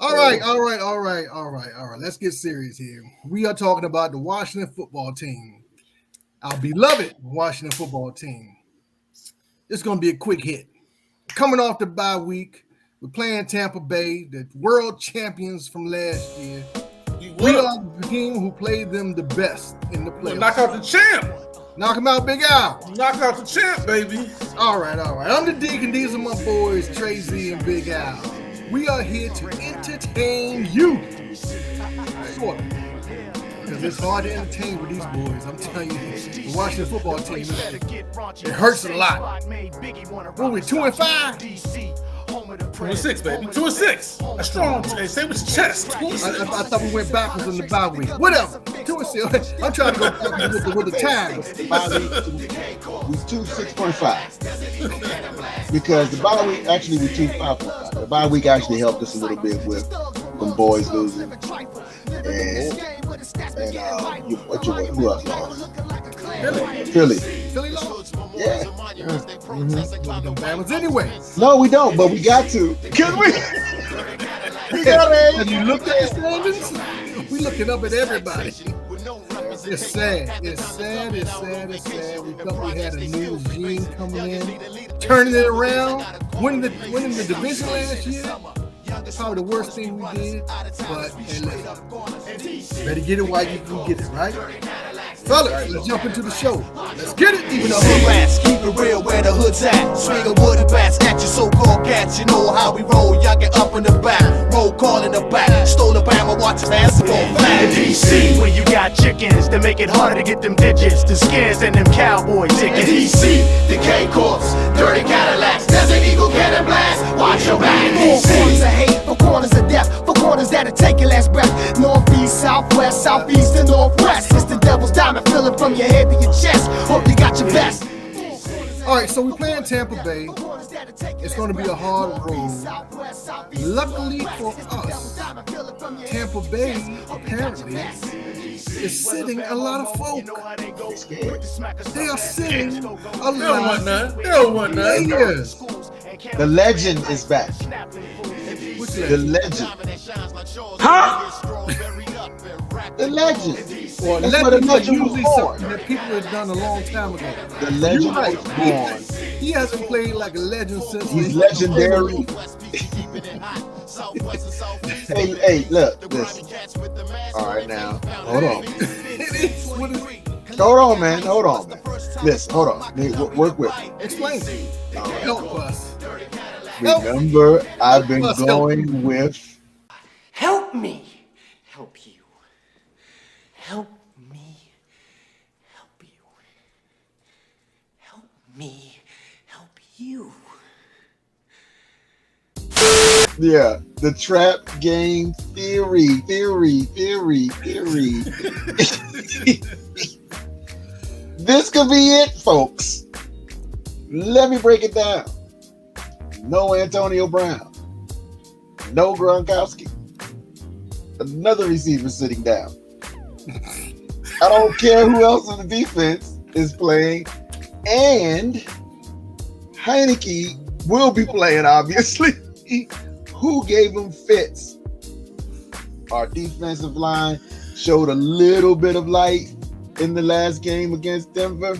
All right, all right, all right, all right, all right. Let's get serious here. We are talking about the Washington football team, our beloved Washington football team. It's going to be a quick hit. Coming off the bye week, we're playing Tampa Bay, the world champions from last year. We are the team who played them the best in the playoffs. Knock out the champ. Knock him out, Big Al. Knock out the champ, baby. All right, all right. I'm the Deke, and these are my boys, Tracy and Big Al. We are here to entertain you. Sort of. Because it's hard to entertain with these boys. I'm telling you, the Washington football team, it hurts a lot. What are we, 2-5? 2-6, baby. 2-6. That's strong. Say with your chest. I thought we went backwards in the bye week. Whatever. 2-6. I'm trying to go backwards with the times. We 2-6.5 because the bye week actually we 2-5.5. The bye week actually helped us a little bit with them boys losing, and who else lost? Philly lost. Yeah. Them bad ones anyway. No, we don't, but we got to because we got it. Have you looked at the standings? We looking up at everybody. It's sad. It's sad. It's sad. It's sad. We thought we had a new regime coming in, turning it around, winning the division last year. Probably the worst thing we did, but hey, listen, better get it while you can get it, right? Fellas, let's jump into the show. Let's get it, even though keep it real where the hood's at. Swing a wooden bats at your so-called cats. You know how we roll, y'all get up in the back. Roll call in the back. Stole the Bama, watch basketball flat. In DC, where you got chickens that make it harder to get them digits, the skins and them cowboy tickets. In DC, the K-Corps, dirty Cadillacs, Desert Eagle cannon blast. Watch your back. Four corners of hate, four corners of death, four corners that'll take your last breath. Northeast, southwest, southeast, and northwest. It's the devil's diamond, feel it from your head to your chest. Hope you got your best. all right, so we're playing Tampa Bay. It's going to be a hard road. Luckily for us, Tampa Bay apparently is sitting a lot of folk. They are sitting a lot of players. The legend is back. The legend. Huh? The legend. Or That's legend what a is legend usually was something that people have done a long time ago. The legend You're right. was born. He hasn't played like a legend since. He's legendary. hey, look, listen. All right, now, hold on. Hold on, man. Listen, hold on. Work with me. Explain. Help us. Remember, I've been going with. Help me. Help you. Help me. Help you. Help me. Help you. Yeah, the trap game theory. This could be it, folks. Let me break it down. No Antonio Brown. No Gronkowski. Another receiver sitting down. I don't care who else in the defense is playing. And Heineke will be playing, obviously. Who gave him fits? Our defensive line showed a little bit of light in the last game against Denver.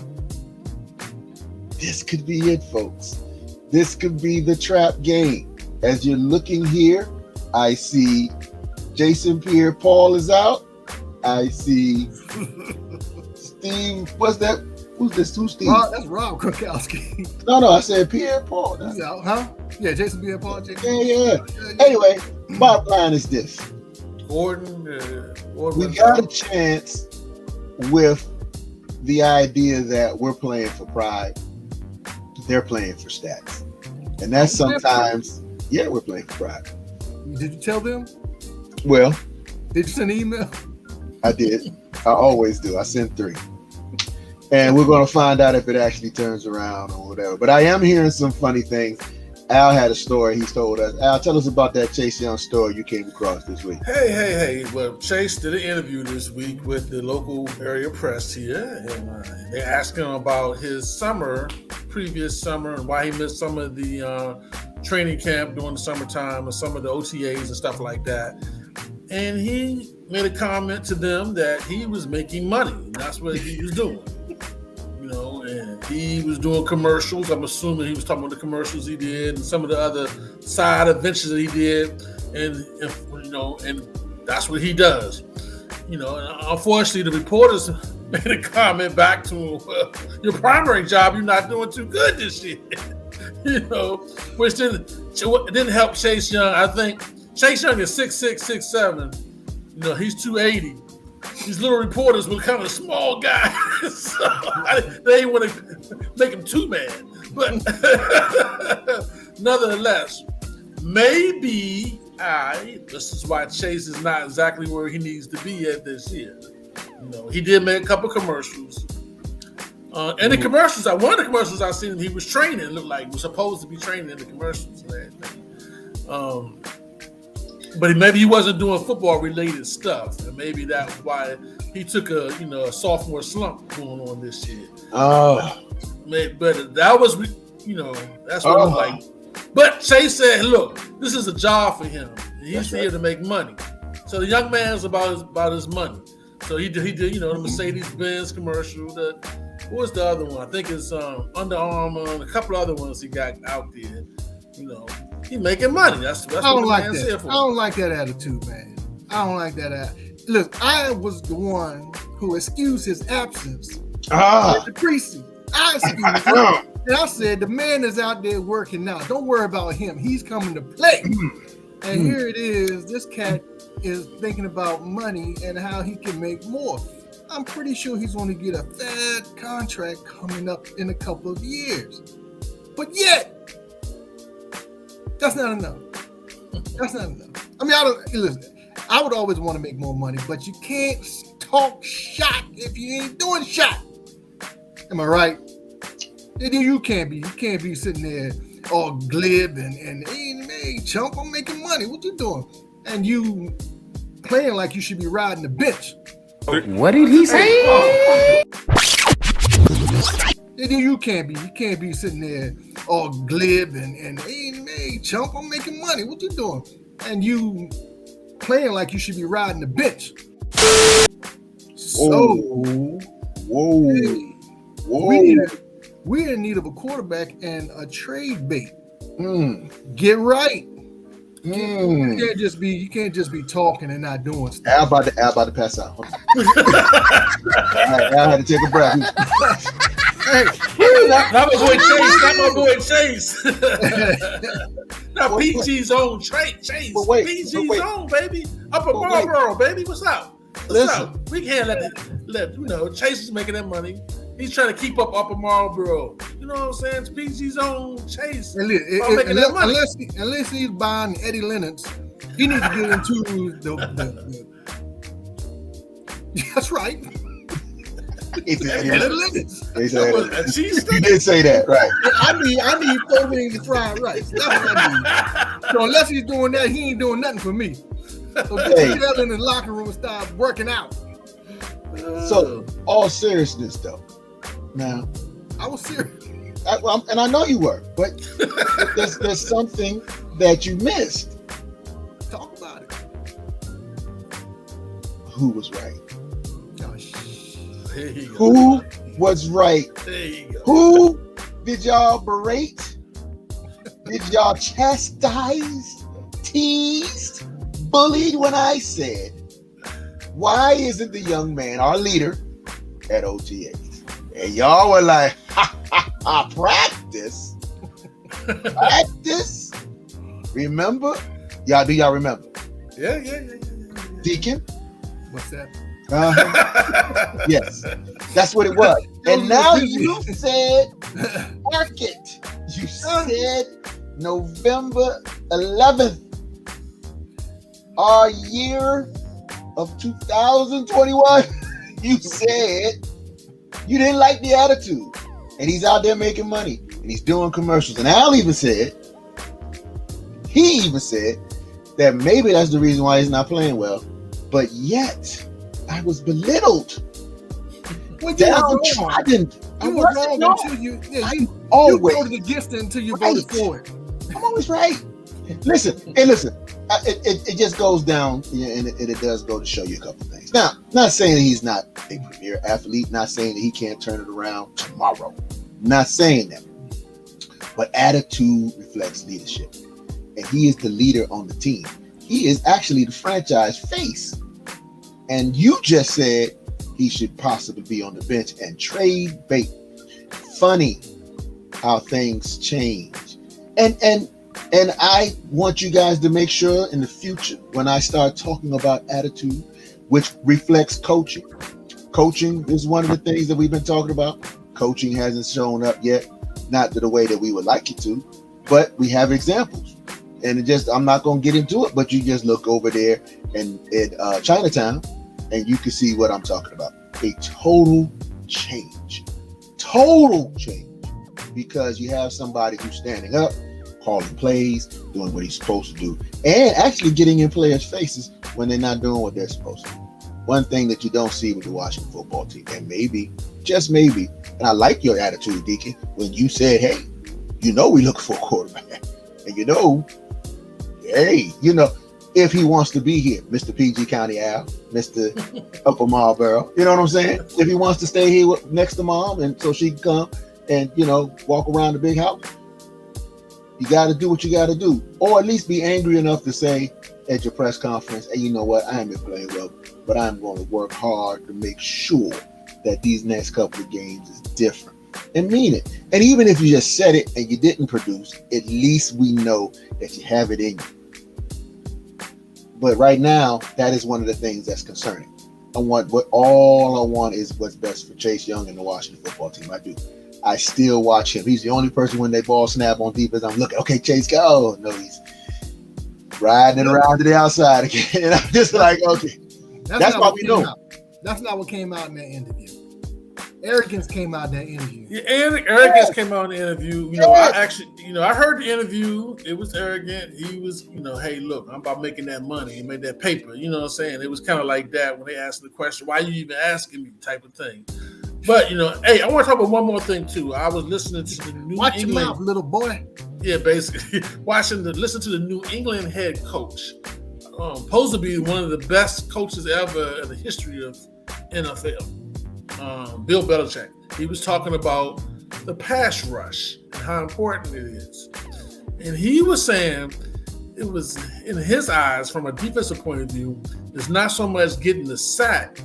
This could be it, folks. This could be the trap game. As you're looking here, I see Jason Pierre-Paul is out. I see Steve. What's that? Who's this? Who's Steve? That's Rob Gronkowski. No, I said Pierre-Paul. He's out, huh? Yeah, Jason Pierre-Paul. Yeah. Anyway, bottom line is this. Gordon, we got a chance with the idea that we're playing for pride. They're playing for stats. And that's sometimes, yeah, we're playing for pride. Did you tell them? Well, did you send an email? I did. I always do. I sent 3. And we're going to find out if it actually turns around or whatever. But I am hearing some funny things Al had a story he's told us. Al, tell us about that Chase Young story you came across this week. Hey. Well, Chase did an interview this week with the local area press here, and they asked him about his previous summer, and why he missed some of the training camp during the summertime and some of the OTAs and stuff like that. And he made a comment to them that he was making money, and that's what he was doing. And he was doing commercials. I'm assuming he was talking about the commercials he did and some of the other side adventures that he did, and that's what he does. And unfortunately, the reporters made a comment back to him, well, your primary job, you're not doing too good this year. Which didn't help Chase Young. I think Chase Young is 6'6", 6'7". He's 280. These little reporters were kind of small guys, so they didn't want to make him too mad. But nonetheless, maybe this is why Chase is not exactly where he needs to be at this year. He did make a couple commercials. And the commercials, one of the commercials I seen, he was training. It looked like he was supposed to be training in the commercials and everything. But maybe he wasn't doing football-related stuff, and maybe that's why he took a sophomore slump going on this year. Oh, but that was, that's what I'm like. But Chase said, "Look, this is a job for him. He's here to make money." So the young man's about his money. So he did the Mercedes-Benz commercial. What was the other one? I think it's Under Armour and a couple other ones he got out there. He's making money. That's I don't what like the man's that. here for. I don't like that attitude, man. I don't like that. Look, I was the one who excused his absence at the preseason. I excused him. And I said, the man is out there working now. Don't worry about him. He's coming to play. And here it is. This cat is thinking about money and how he can make more. I'm pretty sure he's going to get a fat contract coming up in a couple of years. But yet, that's not enough. That's not enough. I mean, listen, I would always want to make more money, but you can't talk shot if you ain't doing shot. Am I right? You can't be sitting there all glib and hey, chump, I'm making money. What you doing? And you playing like you should be riding the bench. What did he say? You can't be sitting there all glib and hey, chump, I'm making money. What you doing? And you playing like you should be riding the bench. So, we're in need of a quarterback and a trade bait. Get right. You can't just be talking and not doing stuff. Al about to pass out. Al had to take a breath. Hey, Not my boy Chase. Now PG's own Chase. PG's own, baby. Upper Marlboro, baby. What's up? Up? We can't let Chase is making that money. He's trying to keep up Upper Marlboro. You know what I'm saying? It's PG's own Chase. Unless he's buying Eddie Lennox, he needs to get into the That's right. He said, Eddie Lennox. he did say that, right? I need 4 wings fried rice. That's what I need. So unless he's doing that, he ain't doing nothing for me. So get in the locker room and start working out. So, all seriousness though. Now, I was serious. And I know you were, but there's something that you missed. Talk about it. Who was right? There you go. Who was right? There you go. Who did y'all berate? Did y'all chastise, teased, bullied when I said, why isn't the young man our leader at OTAs? And y'all were like, practice? Practice? Remember? Do y'all remember? Yeah. Deacon? What's that? Yes, that's what it was. And now you said, mark it. You said November 11th, our year of 2021. You said you didn't like the attitude. And he's out there making money. And he's doing commercials. And Al even said He even said that maybe that's the reason why he's not playing well. But yet, I was belittled. Well, you was wrong. I You were wrong until you voted against it until you voted for it. I'm always right. Listen, it just goes down, and it does go to show you a couple things. Now, not saying that he's not a premier athlete, not saying that he can't turn it around tomorrow. Not saying that. But attitude reflects leadership. And he is the leader on the team. He is actually the franchise face. And you just said he should possibly be on the bench and trade bait. Funny how things change. And I want you guys to make sure in the future, when I start talking about attitude, which reflects coaching. Coaching is one of the things that we've been talking about. Coaching hasn't shown up yet, not to the way that we would like it to, but we have examples. And I'm not going to get into it, but you just look over there in Chinatown and you can see what I'm talking about. A total change, because you have somebody who's standing up, calling plays, doing what he's supposed to do, and actually getting in players' faces when they're not doing what they're supposed to do. One thing that you don't see with the Washington football team, and maybe, just maybe, and I like your attitude, Deacon, when you said, hey, we look for a quarterback. And if he wants to be here, Mr. PG County Al, Mr. Upper Marlboro, you know what I'm saying? If he wants to stay here next to mom and so she can come and, walk around the big house, you got to do what you got to do. Or at least be angry enough to say at your press conference, hey, you know what? I haven't been playing well, but I'm going to work hard to make sure that these next couple of games is different. And mean it. And even if you just said it and you didn't produce, at least we know that you have it in you. But right now, that is one of the things that's concerning. All I want is what's best for Chase Young and the Washington football team. I do. I still watch him. He's the only person when they ball snap on defense, I'm looking, okay, Chase, go. No, he's riding it around to the outside again. And I'm just like, okay. That's why we know. That's not what came out in that interview. Arrogance came out in that interview. Yeah, arrogance came out in the interview. I heard the interview. It was arrogant. He was, hey, look, I'm about making that money and make that paper. You know what I'm saying? It was kind of like that when they asked the question, why are you even asking me type of thing. But, hey, I want to talk about one more thing, too. I was listening to the New Watch England. Your mouth, little boy. Yeah, basically. Listen to the New England head coach. Supposed to be one of the best coaches ever in the history of NFL. Bill Belichick. He was talking about the pass rush and how important it is. And he was saying it was, in his eyes, from a defensive point of view, it's not so much getting the sack,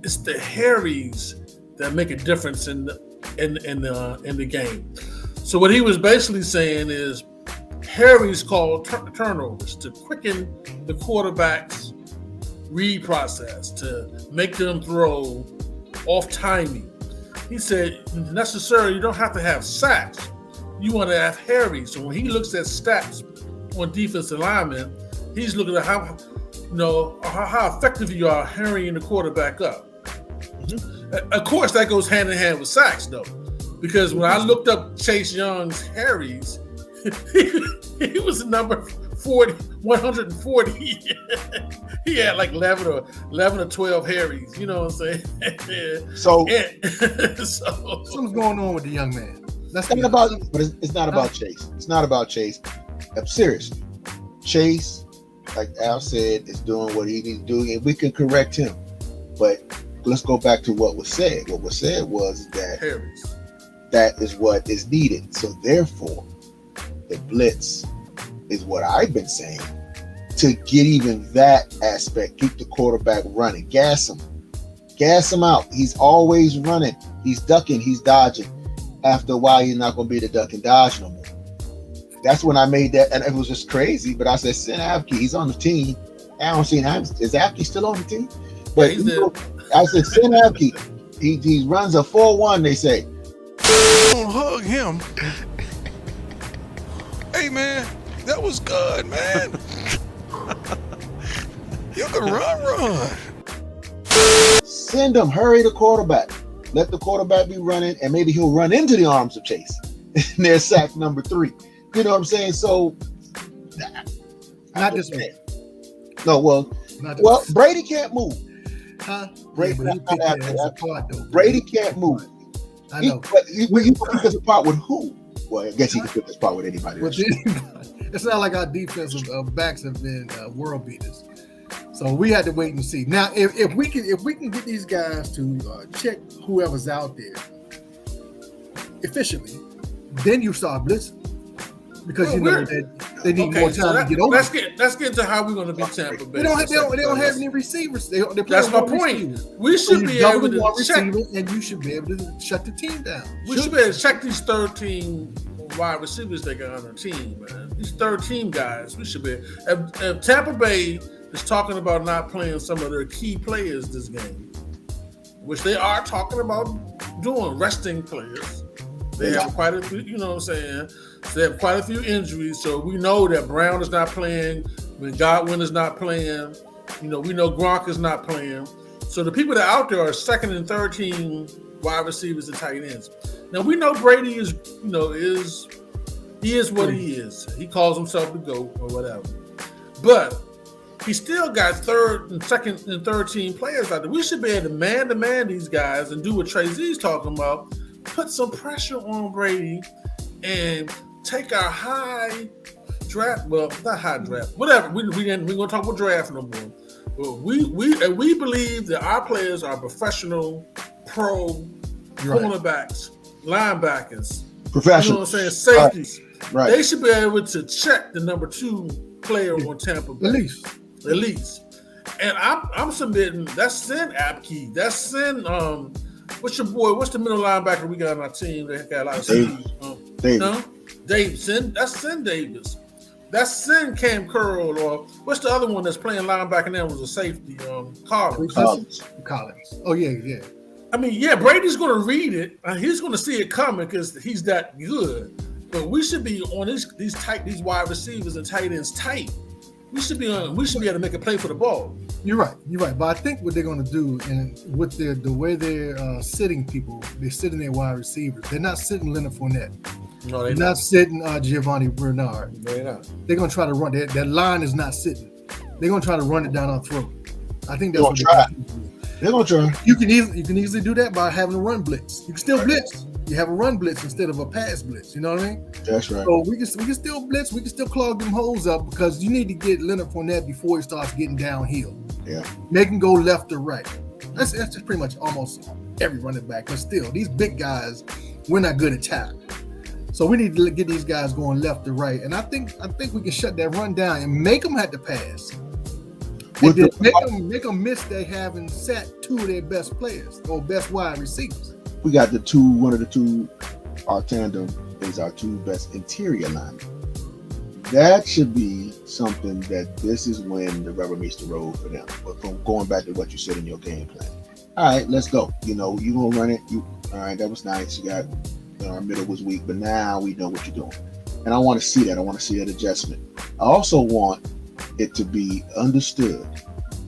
it's the Harrys that make a difference in the game. So what he was basically saying is Harrys called turnovers to quicken the quarterback's read process, to make them throw off timing. He said, necessarily, you don't have to have sacks. You want to have Harrys. So when he looks at stats on defensive linemen, he's looking at how effective you are harrying the quarterback up. Mm-hmm. Of course, that goes hand in hand with sacks, though, because when I looked up Chase Young's Harrys, he was number 140. He had like 11 or 12 Harrys. You know what I'm saying? So something's going on with the young man. It's not about Chase. It's not about Chase. Seriously, Chase, like Al said, is doing what he needs to do, and we can correct him. But let's go back to what was said. What was said was that Harrys. That is what is needed. So therefore, the blitz is what I've been saying to get even that aspect, keep the quarterback running, gas him out. He's always running. He's ducking, he's dodging. After a while, he's not going to be the duck and dodge no more. That's when I made that, and it was just crazy. But I said, send Apke, he's on the team. I don't see him. Is Apke still on the team? But I said, send Apke. He runs a 4-1, they say. Don't hug him. Hey, man, that was good, man. You can run. Send him, hurry the quarterback. Let the quarterback be running, and maybe he'll run into the arms of Chase. And there's sack number 3. You know what I'm saying? So Not this way. No, well, Not this well, way. Brady can't move. Huh? Brady, Yeah, but he not picked after that as a that. part, though. Brady can't move. I know. But you pick this apart with who? Well, I guess he can pick this apart with anybody. But it's not like our defensive backs have been world beaters. So we had to wait and see. Now, if we can get these guys to check whoever's out there efficiently, then you start blitzing because you know that they need more time to get over. Let's get into how we're going to be Tampa Bay. They don't have any receivers. That's my point. We should be able to check, and you should be able to shut the team down. We should be able to check these 13 wide receivers they got on their team, man. These 13 guys, we should be. If Tampa Bay is talking about not playing some of their key players this game, which they are talking about doing, resting players. They have quite a few, you know what I'm saying? So they have quite a few injuries. So we know that Brown is not playing, when Godwin is not playing, we know Gronk is not playing. So the people that are out there are second and third team wide receivers and tight ends. Now we know Brady is what he is. He calls himself the GOAT or whatever. But he still got second and third team players out there. We should be able to man these guys and do what Trey Z's talking about. Put some pressure on Brady and take our high draft. Well, not high draft. Whatever. We're gonna talk about draft no more. But we believe that our players are professional, pro cornerbacks, linebackers, professional. You know what I'm saying? Safeties. Right. They should be able to check the number 2 player on Tampa Bay. At least. And I'm submitting. That's Sin Apke. That's Sin. What's the middle linebacker we got on our team that got a lot of speed? Davis. That's Sin Davis. That's Sin Cam Curl, or what's the other one that's playing linebacker now was a safety? Collins. Oh yeah. I mean, yeah, Brady's going to read it. He's going to see it coming because he's that good. But we should be on these wide receivers and tight ends tight. We should be able to make a play for the ball. You're right. But I think what they're going to do, and with the way they're sitting people, they're sitting their wide receivers. They're not sitting Leonard Fournette. No, they're not sitting Giovanni Bernard. They're not. They're going to try to run. That line is not sitting. They're going to try to run it down our throat. I think that's what they're going to do. They're going to try. You can easily do that by having a run blitz. You can still blitz. You have a run blitz instead of a pass blitz. You know what I mean? That's right. So we can still blitz. We can still clog them holes up because you need to get Leonard Fournette before he starts getting downhill. Yeah. Make him go left or right. That's just pretty much almost every running back. But still, these big guys, we're not good at tackling. So we need to get these guys going left or right. And I think we can shut that run down and make them have to pass. And then make them miss they haven't sat 2 of their best players or best wide receivers. We got one of the two, our tandem is our 2 best interior linemen. That should be something that this is when the rubber meets the road for them. But from going back to what you said in your game plan. All right, let's go. You going to run it. All right, that was nice. You got, our middle was weak, but now we know what you're doing. And I want to see that. I want to see that adjustment. I also want it to be understood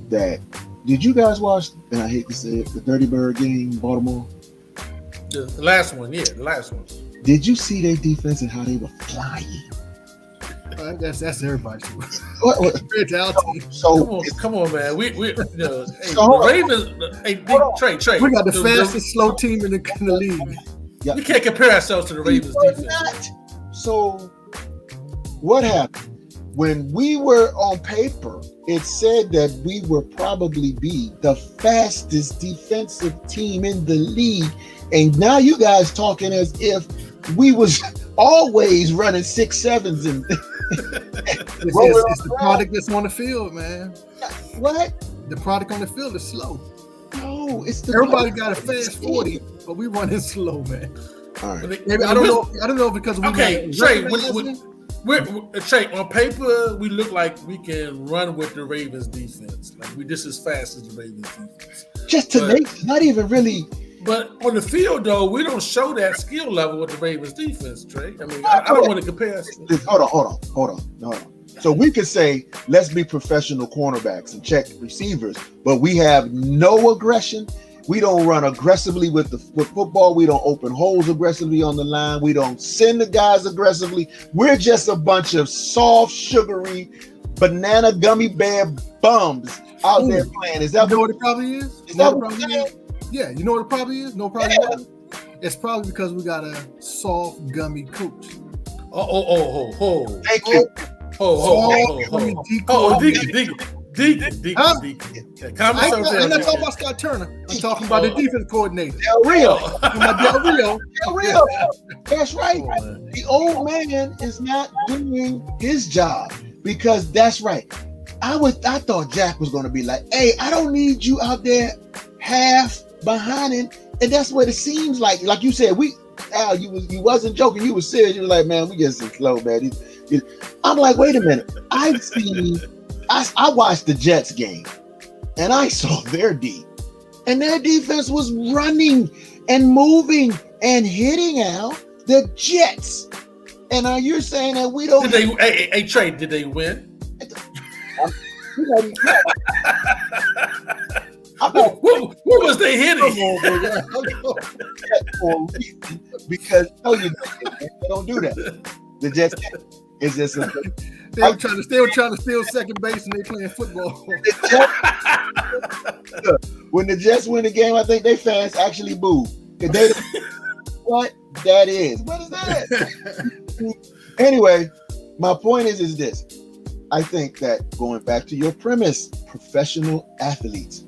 that, did you guys watch, and I hate to say it, the Dirty Bird game in Baltimore? The last one, yeah, the last one. Did you see their defense and how they were flying? That's everybody. So come on, man. The Ravens. Hey, Trey. We got the fastest slow team in the league. Yeah. We can't compare ourselves to the Ravens defense. So what happened? When we were on paper, it said that we would probably be the fastest defensive team in the league. And now you guys talking as if we was always running 6.7s and it's the product that's on the field, man. What? The product on the field is slow. No, it's everybody got a fast 40, but we running slow, man. All right. Maybe I don't know because we Trey, on paper, we look like we can run with the Ravens defense. Like we just as fast as the Ravens defense. Just tenacious, not even really. But on the field, though, we don't show that skill level with the Ravens defense, Trey. I mean, I don't want to compare. Hold on. So we could say, let's be professional cornerbacks and check receivers, but we have no aggression. We don't run aggressively with football. We don't open holes aggressively on the line. We don't send the guys aggressively. We're just a bunch of soft, sugary, banana gummy bear bums out there playing. Is that You know what it probably is? Is that what it is? Yeah, you know what it probably is? No, probably Yeah. what? It's probably because we got a soft gummy coach. Thank you. Deacon. I'm not talking about Scott Turner. I'm talking about the defense coordinator. Del Rio. Del Rio. Del Rio. That's right. Oh, man. The old man is not doing his job because that's right. I thought Jack was going to be like, hey, I don't need you out there half behind him. And that's what it seems like. Like you said, Al, you wasn't joking. You was serious. You were like, man, we just slow, man. I'm like, wait a minute. I watched the Jets game and I saw their D. And their defense was running and moving and hitting out the Jets. And are you saying that we don't? Hey, Trey, did they win? What was they hitting? Because you don't do that. The Jets is just They were trying to steal second base and they playing football. When the Jets win the game, I think they fans actually boo. What that is? What is that? Anyway, my point is this. I think that going back to your premise, professional athletes,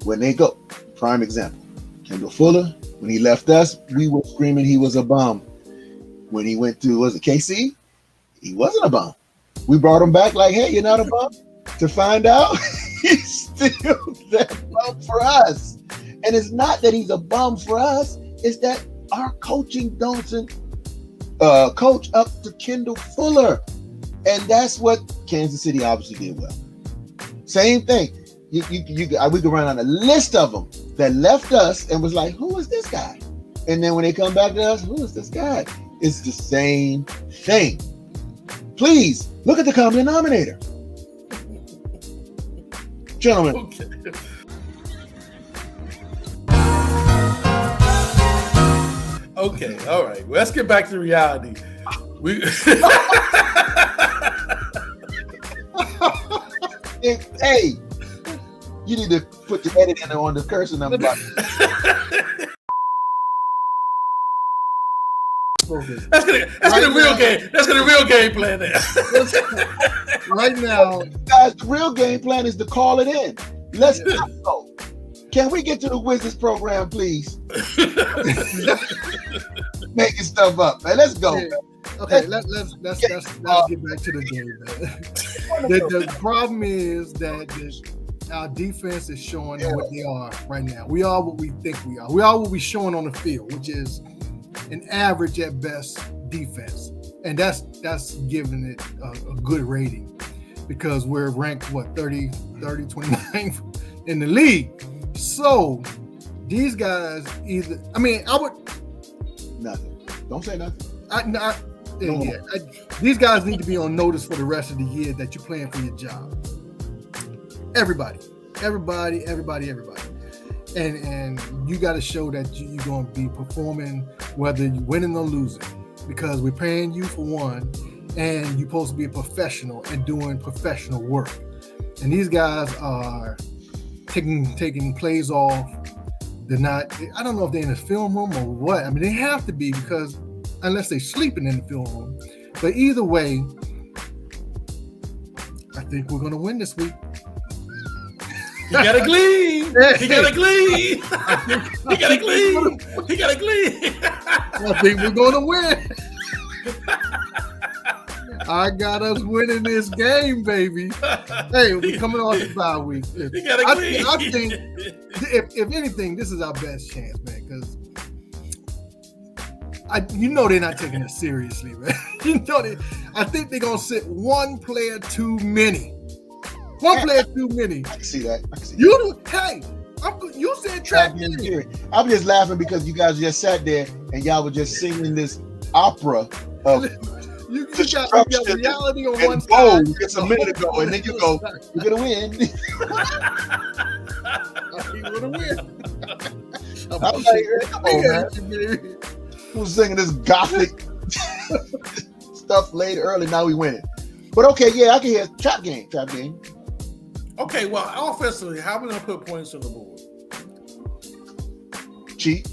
when they go, prime example, Kendall Fuller, when he left us, we were screaming he was a bum. When he went to, was it KC? He wasn't a bum. We brought him back like, hey, you're not a bum. To find out, he's still that bum for us. And it's not that he's a bum for us. It's that our coaching doesn't coach up to Kendall Fuller. And that's what Kansas City obviously did well. Same thing. We could run on a list of them that left us and was like, who is this guy? And then when they come back to us, who is this guy? It's the same thing. Please look at the common denominator. Gentlemen. Okay, all right. Well, let's get back to reality. Hey, you need to put the edit in on the cursing number. That's gonna real game. That's gonna real game plan there. Right now, guys, the real game plan is to call it in. Let's go. Can we get to the Wizards program, please? Making stuff up, man. Let's go. Yeah. Okay, let's get back to the game, man. The problem is that our defense is showing what they are right now. We are what we think we are. We are what we're showing on the field, which is an average at best defense. And that's giving it a good rating because we're ranked, 29th in the league. So these guys nothing. Don't say nothing. These guys need to be on notice for the rest of the year that you're playing for your job. Everybody. And you got to show that you're going to be performing whether you're winning or losing because we're paying you for one and you're supposed to be a professional and doing professional work. And these guys are taking plays off. They're not, I don't know if they're in the film room or what. I mean, they have to be because unless they're sleeping in the film room. But either way, I think we're going to win this week. He got a gleam. He got a gleam. He got a gleam. He got a gleam. I think we're going to win. I got us winning this game, baby. Hey, we're coming off the bye week. I think, if anything, this is our best chance, man, because they're not taking it seriously, man. I think they're going to sit one player too many. One player too many. I can see that. You said trap. I'm just laughing because you guys just sat there and y'all were just singing this opera of you got reality on one side. It's a minute ago, and then you go, "You're gonna win." You're gonna win. I'm like, come on, man. Who's singing this gothic stuff late early? Now we winning. But okay, yeah, I can hear trap game. Okay, well, offensively, how are we gonna put points on the board? Cheat.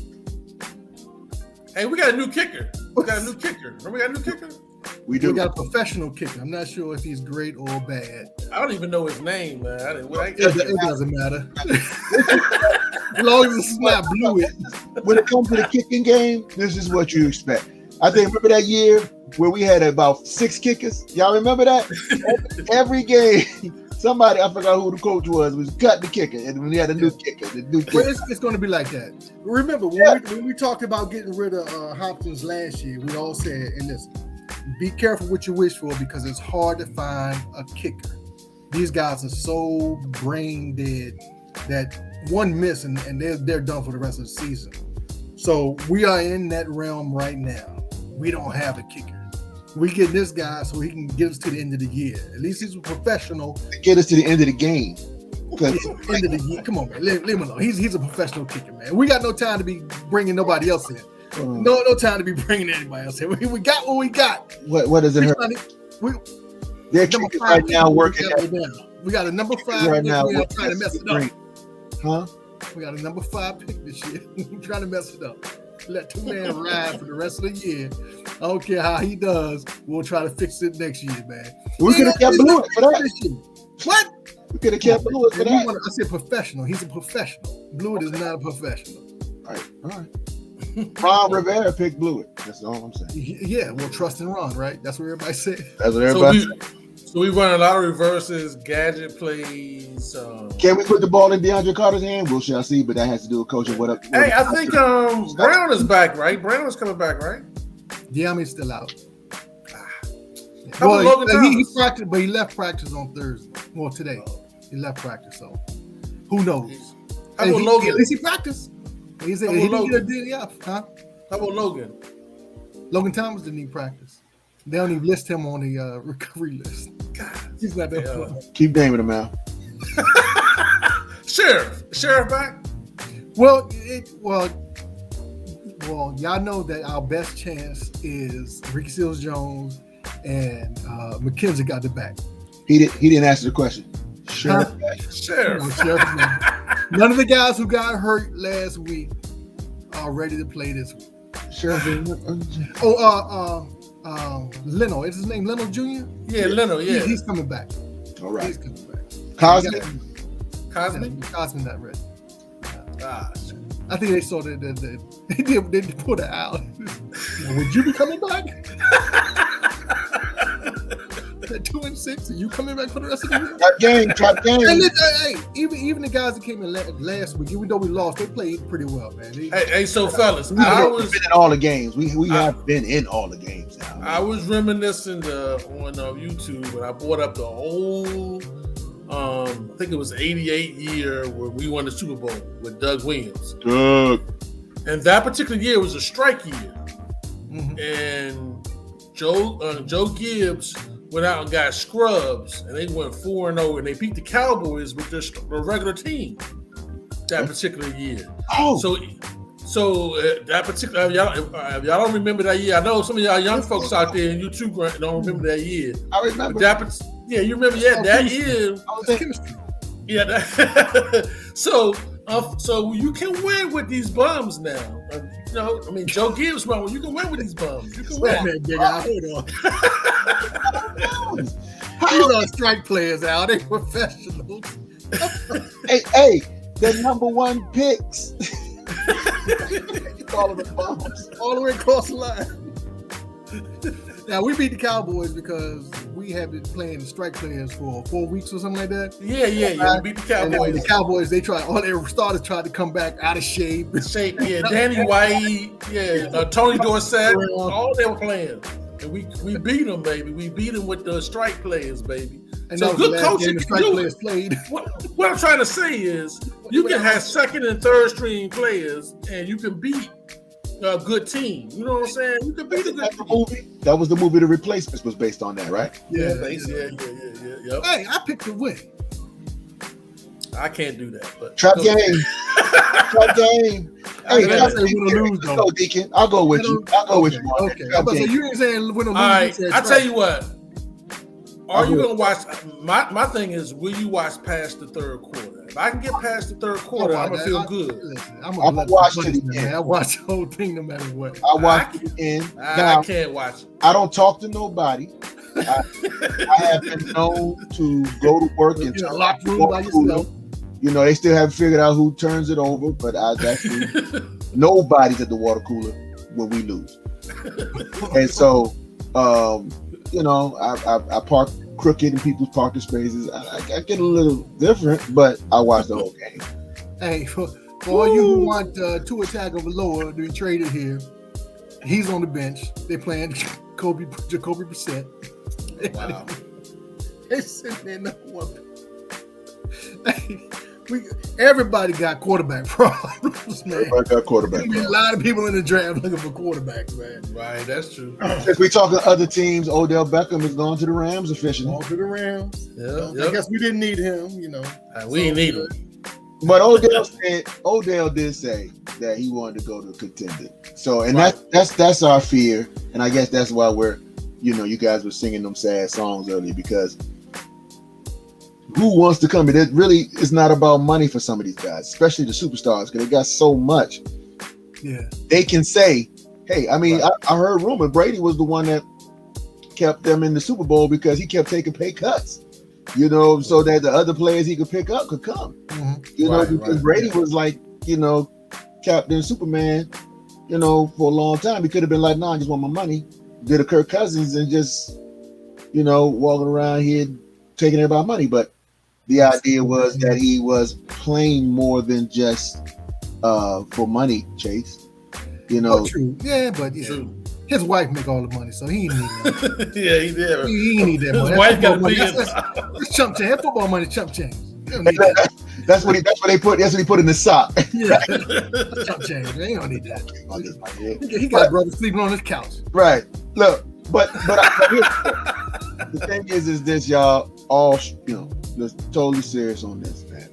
Hey, we got a new kicker. Remember we got a new kicker? We do. We got a professional kicker. I'm not sure if he's great or bad. I don't even know his name, man. It doesn't matter. As long as it's not blue. When it comes to the kicking game, this is what you expect. I think, remember that year where we had about 6 kickers? Y'all remember that? Every game, somebody, I forgot who the coach was cutting the kicker. And we had a new kicker. Well, it's going to be like that. Remember, when we talked about getting rid of Hopkins last year, we all said, and listen, be careful what you wish for because it's hard to find a kicker. These guys are so brain dead that one miss and they're done for the rest of the season. So we are in that realm right now. We don't have a kicker. We get this guy so he can get us to the end of the year. At least he's a professional. Get us to the end of the game. End of the year. Come on, man. Leave him alone. He's a professional kicker, man. We got no time to be bringing nobody else in. No time to be bringing anybody else in. We got what we got. What does it hurt? They're number 5 right now working. We got a number 5 right now. We're trying to mess it up. Huh? We got a number 5 pick this year. Trying to mess it up. Let 2 man ride for the rest of the year. I don't care how he does. We'll try to fix it next year, man. We could have kept Blewett for that. What? We could have kept Blewett for that. I said professional. He's a professional. Blewett is not a professional. All right. Ron Rivera picked Blewett. That's all I'm saying. Yeah, well, trust in Ron, right? That's what everybody said. That's what everybody said. So we run a lot of reverses, gadget plays. Can we put the ball in DeAndre Carter's hand? We shall see, but that has to do with coaching. What up? Hey, I think Brown is back, right? Brown is coming back, right? De'Ami's still out. Logan He practiced, but he left practice on Thursday. Well, today. He left practice, so who knows? How about Logan? At least he practiced. He said he didn't get a day off, huh? How about Logan? Logan Thomas didn't even practice. They don't even list him on the recovery list. God, he's not that fun. Keep naming him out. Sheriff back. Well, y'all know that our best chance is Ricky Seals-Jones and McKenzie got the back. He didn't answer the question. Sheriff. None of the guys who got hurt last week are ready to play this week. Sheriff. Leno. Is his name Leno Jr.? Yeah, Leno, yeah. He's coming back. All right. He's coming back. Cosby not ready. Ah, I think they saw that they put it out. Would you be coming back? At 2-6, are you coming back for the rest of the year? Top game. Hey, even the guys that came in last week, even though we lost, they played pretty well, man. So fellas, we've been in all the games. We have been in all the games now. I was reminiscing on YouTube when I brought up the whole, I think it was '88 year where we won the Super Bowl with Doug Williams. And that particular year was a strike year, and Joe Gibbs went out and got scrubs, and they went 4-0, and they beat the Cowboys with their regular team that particular year. Oh, so that particular y'all don't remember that year. I know some of y'all young folks out there in YouTube don't remember that year. I remember. You remember? Yeah, that year. Yeah. So you can win with these bums now. Joe Gibbs, man, you can win with these bums. You can win. Hold on. These are strike players out. They professionals. hey, the number 1 picks. All of the bums. All the way across the line. Now, we beat the Cowboys because we have been playing the strike players for 4 weeks or something like that. Yeah. We beat the Cowboys. And the Cowboys, all their starters tried to come back out of shape. Yeah, Danny White, Tony Dorsett, all they were playing. And we beat them, baby. We beat them with the strike players, baby. And so good coaching can do it. Played. What I'm trying to say is you can have second and third string players and you can beat a good team. You know what I'm saying? You can beat a good team. That was the movie The Replacements was based on that, right? Yeah. Yep. Hey, I picked the win. I can't do that. But Trap game. Hey, go, Deacon. I'll go with you. Okay. So you ain't saying win or lose. All right. I tell you what. Are you going to watch? My thing is, will you watch past the third quarter? If I can get past the third quarter, I'm going to feel good. Listen, I'm gonna watch to the end. I watch the whole thing no matter what. I watch to the end. I can't watch it. I don't talk to nobody. I have been known to go to work and a locked room by yourself. You know, they still haven't figured out who turns it over, but nobody's at the water cooler when we lose. And so, you know, I park crooked in people's parking spaces. I get a little different, but I watch the whole game. Hey, for all you who want Tua Tagovailoa to be traded here, he's on the bench. They playing Jacoby Brissett. Wow. They sitting there number one. Hey, everybody got quarterback problems, man. Everybody got quarterback problems. A lot of people in the draft looking for quarterbacks, man. Right, that's true. If we talking other teams, Odell Beckham is going to the Rams officially. Going to the Rams. Yeah, I guess we didn't need him, you know. We didn't need him. But Odell did say that he wanted to go to a contender. So, and that's our fear, and I guess that's why you guys were singing them sad songs earlier, because who wants to come in? It really is not about money for some of these guys, especially the superstars, because they got so much. Yeah, they can say, "Hey, I mean, I heard rumor Brady was the one that kept them in the Super Bowl because he kept taking pay cuts, you know, so that the other players he could pick up could come." Mm-hmm. You know, because Brady was like, you know, Captain Superman, you know, for a long time. He could have been like, "Nah, I just want my money." Did a Kirk Cousins and just, you know, walking around here taking everybody's money. But the idea was that he was playing more than just for money, Chase. You know, true. Yeah, but his wife make all the money, so he ain't need that. Yeah, he did. He ain't need that money. His wife got money. That's chump change. Football money, chump change. That's what he put in the sock. Yeah, that's chump change. They don't need that. He got brothers sleeping on his couch. Right. Look, but the thing is this, y'all all, you know, let's totally serious on this, man.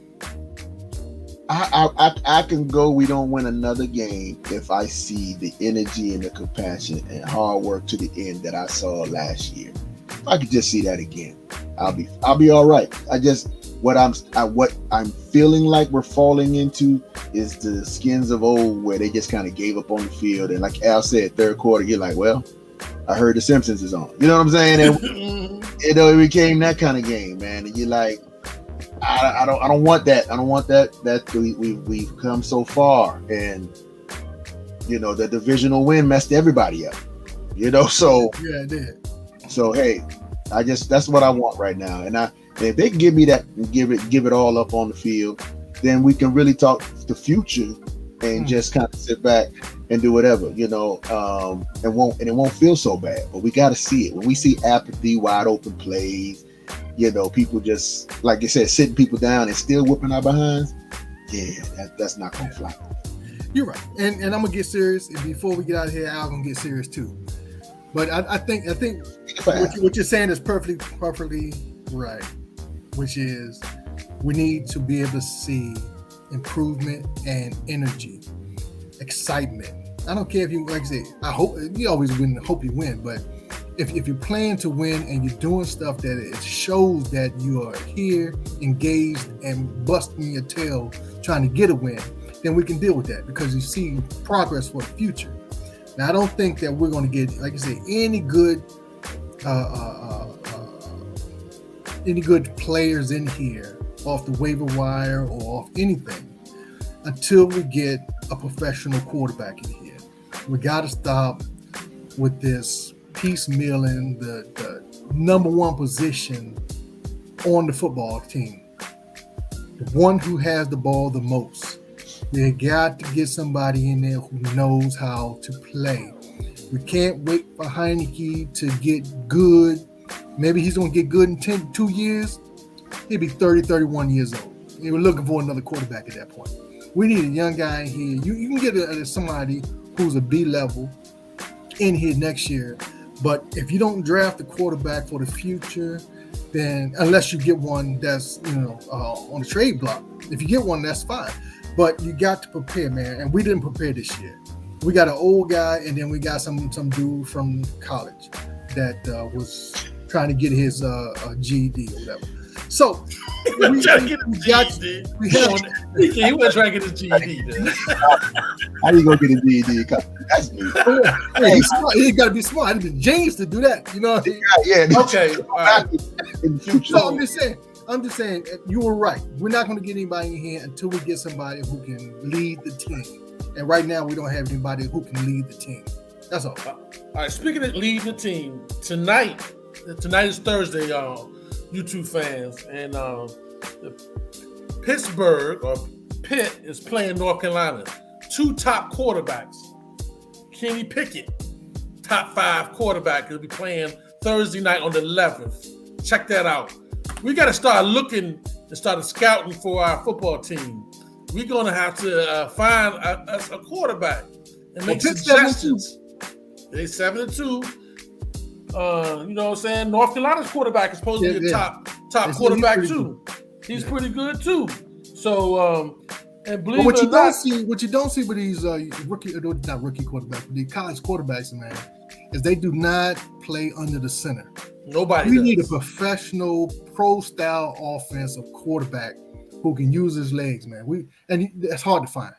I can go. We don't win another game if I see the energy and the compassion and hard work to the end that I saw last year. If I could just see that again, I'll be all right. What I'm feeling like we're falling into is the skins of old, where they just kind of gave up on the field, and like Al said, third quarter, you're like, well, I heard the Simpsons is on. You know what I'm saying? And you know, it became that kind of game, man. And you're like, I don't want that. I don't want that. That we've come so far, and you know, the divisional win messed everybody up. You know, so yeah, it did. So hey, that's what I want right now, and if they can give me that and give it all up on the field, then we can really talk the future and just kind of sit back and do whatever, you know, and it won't feel so bad. But we got to see it. When we see apathy, wide open plays, you know, people just, like you said, sitting people down and still whooping our behinds, yeah, that's not gonna fly. You're right, and I'm gonna get serious. And before we get out of here, Al's gonna get serious too. But I think what you're saying is perfectly right, which is we need to be able to see improvement and energy, excitement. I don't care if you, like I say, I hope you always hope you win, but if you're playing to win and you're doing stuff that it shows that you are here, engaged, and busting your tail trying to get a win, then we can deal with that because you see progress for the future. Now, I don't think that we're going to get, like I say, any good players in here off the waiver wire or off anything until we get a professional quarterback in here. We got to stop with this piecemealing the number one position on the football team, the one who has the ball the most. They got to get somebody in there who knows how to play. We can't wait for Heineke to get good. Maybe he's going to get good in 2 years. He'll be 30, 31 years old. We're looking for another quarterback at that point. We need a young guy in here. You can get somebody who's a B level in here next year. But if you don't draft a quarterback for the future, then unless you get one that's, on the trade block, if you get one, that's fine. But you got to prepare, man. And we didn't prepare this year. We got an old guy, and then we got some dude from college that was trying to get his GED or whatever. So He trying to get his GED. He was trying to get his GED. How you gonna get a GED? That's me. Hey, he's smart. He got to be smart. He's a genius to do that. You know. Yeah. Okay. All right. In the future. So I'm just saying, you were right. We're not going to get anybody in here until we get somebody who can lead the team. And right now, we don't have anybody who can lead the team. That's all. All right. Speaking of leading the team, tonight is Thursday, y'all, you two fans, and Pittsburgh or Pitt is playing North Carolina. 2 top quarterbacks. Kenny Pickett, top 5 quarterback, will be playing Thursday night on the 11th. Check that out. We got to start looking and start scouting for our football team. We're going to have to find us a quarterback and make suggestions. They 7-2. You know what I'm saying? North Carolina's quarterback is supposed to be a top quarterback too. He's pretty good too. So, and believe what it you or not, what you don't see with these not rookie quarterbacks, but the college quarterbacks, man, is they do not play under the center. Nobody. We does. need a professional, pro-style offensive quarterback who can use his legs, man. That's hard to find.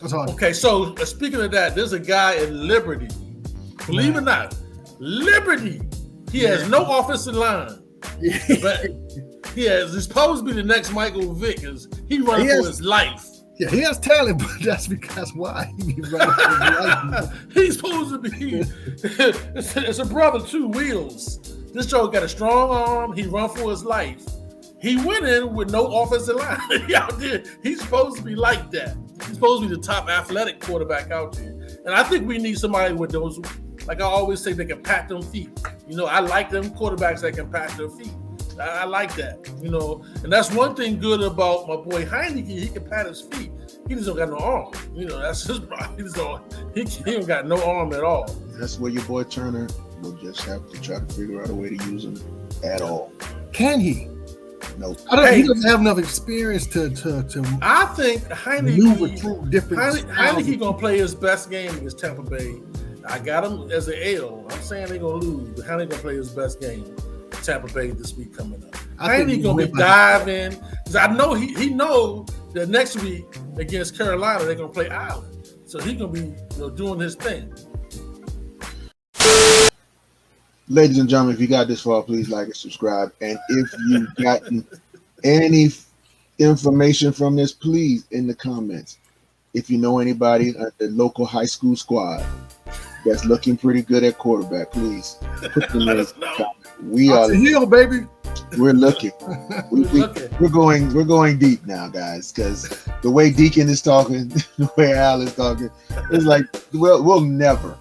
That's hard. Okay, so speaking of that, there's a guy in Liberty. Believe it or not, Liberty. He has no offensive line, but he's supposed to be the next Michael Vick. Because he running for his life. Yeah, he has talent, but that's because why he be running for his life. He's supposed to be. It's a brother, 2 wheels. This Joe got a strong arm. He run for his life. He went in with no offensive line. He's supposed to be like that. He's supposed to be the top athletic quarterback out there. And I think we need somebody with those, like I always say, they can pat them feet. You know, I like them quarterbacks that can pat their feet. I like that, you know. And that's one thing good about my boy Heineke. He can pat his feet. He just don't got no arm. You know, that's his problem. He don't got no arm at all. That's where your boy Turner will just have to try to figure out a way to use him at all. Can he? No. He doesn't have enough experience to I think maneuver through different. Heineke gonna play his best game against Tampa Bay. I got him as an L. I'm saying they're gonna lose, but Heineke gonna play his best game. Tampa Bay this week coming up. Heineke gonna be diving because I know he know that next week against Carolina they're gonna play Island, so he's gonna be doing his thing. Ladies and gentlemen, if you got this far, please like and subscribe. And if you've gotten any information from this, please in the comments. If you know anybody at the local high school squad that's looking pretty good at quarterback, please put them in the comments. We are heel, baby. We're looking. We're going deep now, guys, because the way Deacon is talking, the way Al is talking, it's like we'll never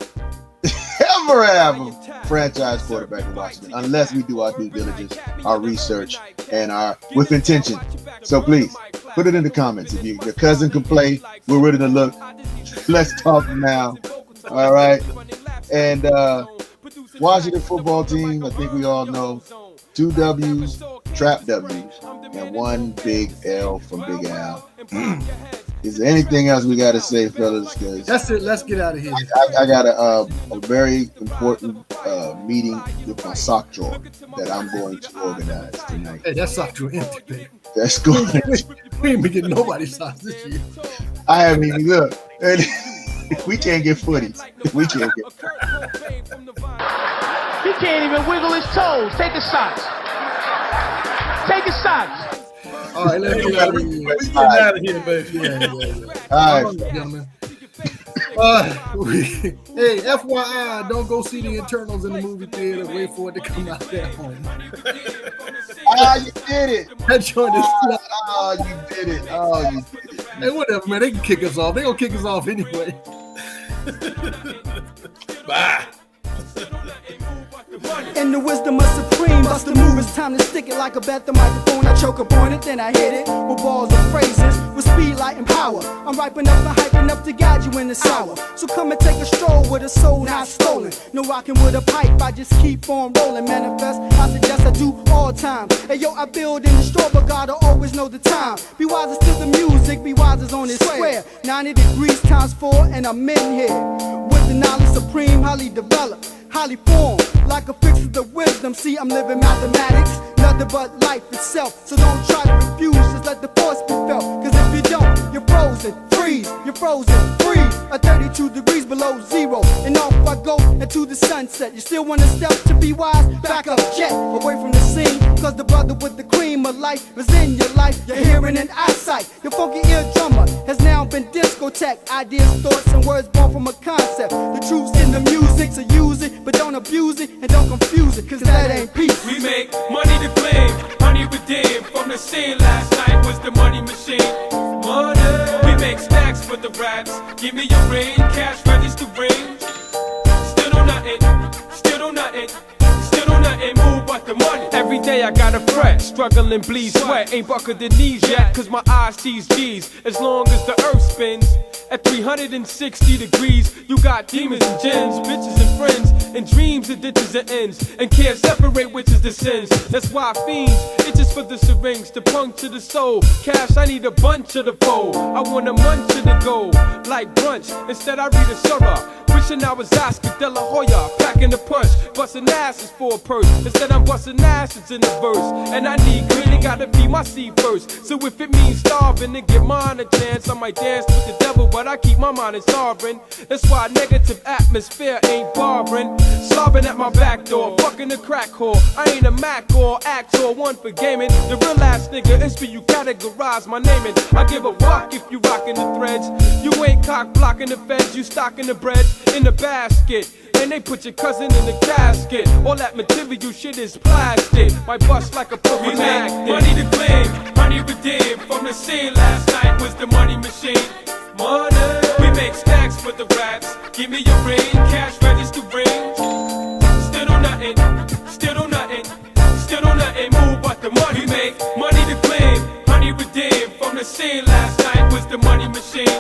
ever have a franchise quarterback in Washington unless we do our due diligence, our research, and with intention. So please put it in the comments. If your cousin can play, we're ready to look. Let's talk now. All right. And Washington football team, I think we all know, 2 W's, trap W's, and 1 big L from Big Al. Is there anything else we got to say, fellas? That's it. Let's get out of here. I got a very important meeting with my sock drawer that I'm going to organize tonight. Hey, that sock drawer empty, baby. That's good. We ain't been getting nobody's socks this year. I haven't even looked. We can't get footies. We can't get. He can't even wiggle his toes. Take his socks. Take his socks. All right, let's get out of here. We getting out of here, baby. Yeah. All right, gentlemen. Hey, FYI, don't go see the Eternals in the movie theater. Wait for it to come out at home. You did it. That joint is You did it. You did it. Hey, whatever, man. They can kick us off. They gonna kick us off anyway. Bye. In the wisdom of Supreme, bust the move, it's time to stick it like a bat the microphone. I choke up on it, then I hit it with balls of phrases, with speed, light, and power. I'm ripe enough and hyping up to guide you in this hour. So come and take a stroll with a soul not stolen. No rocking with a pipe, I just keep on rolling. Manifest, I suggest I do all time. Hey yo, I build in the straw, but gotta always know the time. Be wiser to the music, be wiser on this square. 90 degrees times 4, and I'm in here with the knowledge supreme, highly developed, highly formed. like a fix of the wisdom. See, I'm living mathematics, nothing but life itself. So don't try to refuse, just let the force be felt. Cause if you don't, you're frozen, freeze, you're frozen, freeze. At 32 degrees below zero, and off I go into the sunset. You still wanna step to be wise? Back up, jet, away from the scene. Cause the brother with the cream of life is in your life. Your hearing and eyesight, your funky ear drummer has now been discotheque. Ideas, thoughts, and words born from a concept. The truth's in the music, so use it, but don't abuse it and don't confuse it, cause that ain't peace. We make money to blame, honey redeemed. From the scene last night was the money machine. Money. We make stacks for the raps. Give me your ring, cash register ring. Still do nothing, still do nothing. Still do nothing, move but the money. Every day I gotta fret, struggle and bleed sweat. Ain't buckled the knees yet, cause my eyes sees G's. As long as the earth spins at 360 degrees, you got demons and jinns, bitches and friends, and dreams and ditches and ends, and can't separate which is the sins. That's why fiends itches for the syringe to puncture the soul. Cash, I need a bunch of the foe. I want a munch of the gold, like brunch. Instead I read a Surah, wishing I was Oscar De La Hoya, packing the punch, busting asses for a purse. Instead I'm busting asses in the verse, and I need green and gotta feed my seed first. So if it means starving and give mine a chance, I might dance with the devil, but I keep my mind in sovereign. That's why negative atmosphere ain't bothering. Slobbing at my back door, fucking the crack whore. I ain't a Mac or actor, one for gaming. The real ass nigga is for you categorize my naming. I give a fuck if you rockin' the threads. You ain't cock blocking the feds, you stocking the bread in the basket. And they put your cousin in the casket. All that material shit is plastic. My bust like a purple magnet. Money to claim, money redeemed. From the scene last night was the money machine. Money. We make stacks for the raps. Give me your ring, cash register ring. Still do nothing, still do nothing, still do nothing, move but the money. We make money to claim, money redeemed. From the scene last night was the money machine.